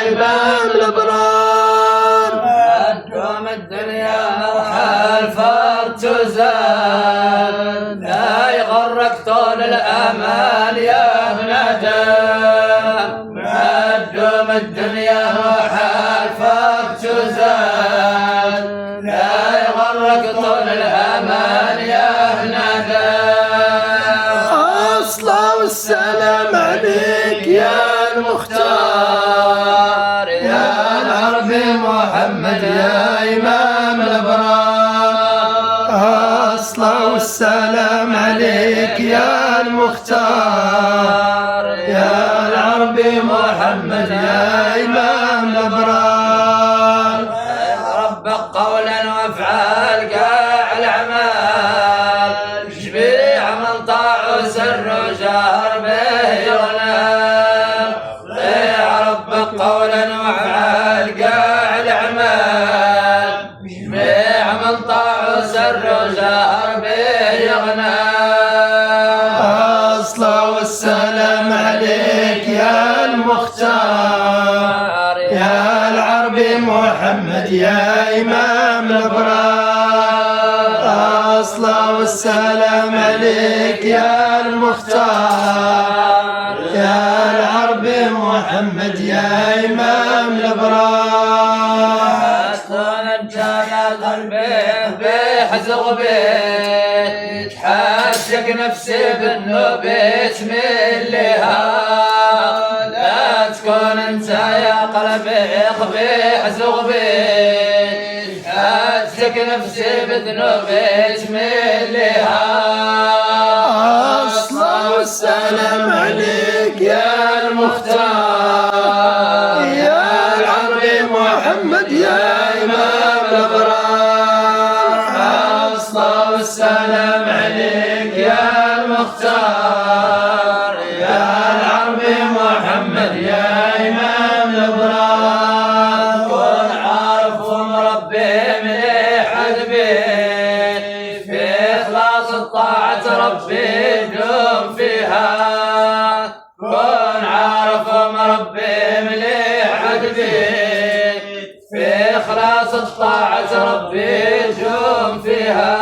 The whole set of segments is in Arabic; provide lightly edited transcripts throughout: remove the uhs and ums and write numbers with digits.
إمام الأبرار. دوم الدنيا مرحل فرد تزال، لا يغرك طول الآمال يا ابن آدم. دوم الدنيا مرحل فرد تزال، لا يغرك طول الآمال يا ابن آدم. الصلاة والسلام عليك يا المختار، يا العربي محمد يا إمام الأبرار. الصلاة والسلام عليك يا المختار، يا العربي محمد يا إمام الأبرار. ربك قولا وافعال قاع الأعمال، جميع من طاع وسر وجهر به يغنى. طيع ربك قولا وافعال قاع الأعمال، جميع من طاع وسر وجهر به يغنى. الصلاة والسلام عليك يا المختار، يا العربي محمد يا إمام الأبرار. الصلاة والسلام عليك يا المختار، يا العربي محمد يا إمام الأبرار. أنت يا قلبي بحزغ بيت، حاسك نفسي بالنوبيت مليها. لا تكون انت يا قلبي بحزغ بيت، حاسك نفسي بالنوبيت مليها. الصلاة والسلام عليك يا المختار، يا العربي محمد يا إمام الأبرار. الصلاة والسلام عليك يا المختار، يا العربي محمد يا إمام الأبرار. كن عارف ومربي مليح أدبي، في إخلاص الطاعة ربي دوم فيها. كن عارف ومربي مليح أدبي، في إخلاص الطاعة ربي دوم فيها.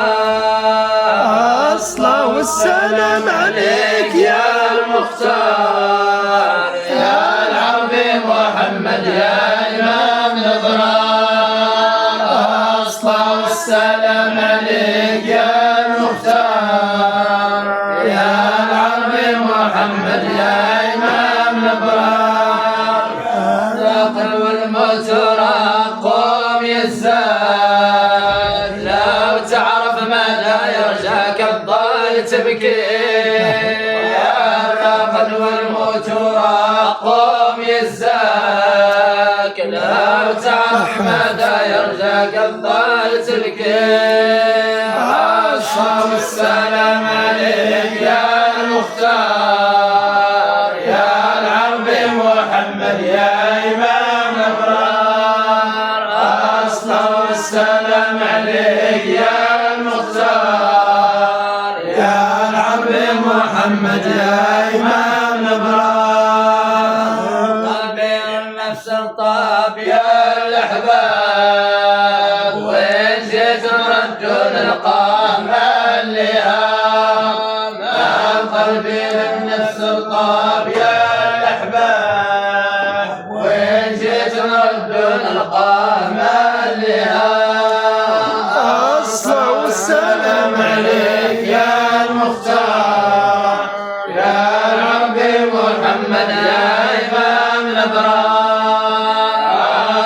الصلاة والسلام عليك يا المختار، يا العربي محمد يا إمام الأبرار. الصلاة والسلام عليك يا المختار، يا العربي محمد يا إمام الأبرار. العقل والموت قوم يزداد، لو تعرف ماذا يرجاك الضال تبكي. يا العقل والموت قوم يزداد، لو تعرف ماذا يرجاك الضال تبكي. الصلاة والسلام عليك يا المختار، يا العربي محمد يا إمام الأبرار. الصلاة والسلام عليك يا المختار، يا العربي محمد يا إمام الأبرار. قلبي النفس الطاب يا الأحباب، وين جيت نرجون القام اللئام. قلبي النفس الطاب يا الأحباب، وين جيت نرجون القام اللئام. الصلاة والسلام عليك يا المختار، يا العربي محمد يا إمام الأبرار.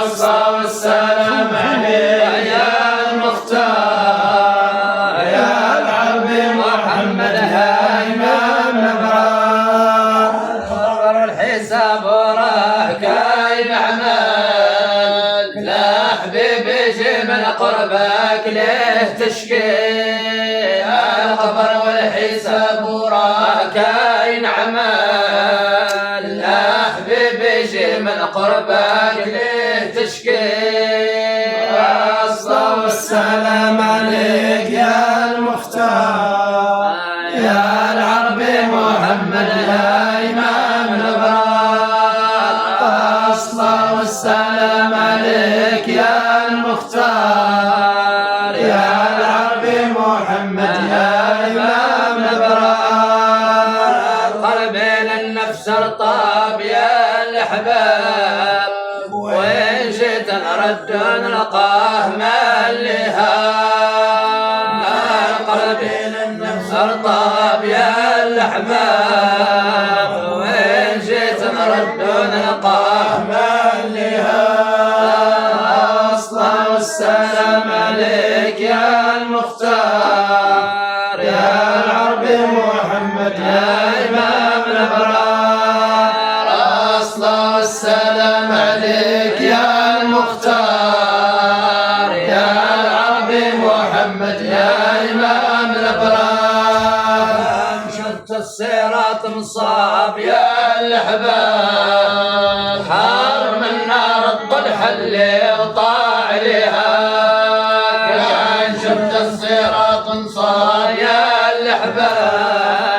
الصلاة والسلام عليك يا المختار، يا العربي محمد يا إمام الأبرار. صبر الحساب وراه كاين أعمال، لا حبيبي جي من قربك ليه تشكي. الخبر والحساب وراه كاين أعمال، لا حبيبي جي من قربك ليه تشكي. الصلاة والسلام عليك يا المختار، يا العربي محمد يا إمام الأبرار. الصلاة الصلاة والسلام عليك يا المختار يا العربي محمد يا إمام الأبرار. قلبي للنفس ارطاب يا الأحباب وإن شئت نرد نلقاه ما اللهاب. قلبي للنفس ارطاب يا الأحباب وإن شئت نرد نلقاه ما اللهاب. الصلاة والسلام عليك يا المختار يا العربي محمد يا إمام الأبرار. الصلاة والسلام عليك يا المختار يا العربي محمد يا إمام الأبرار. شفت الصراط مصاب يا الأحباب حار من نار الطلح اللي وطاع لها. شفت الصراط مصاب يا الأحباب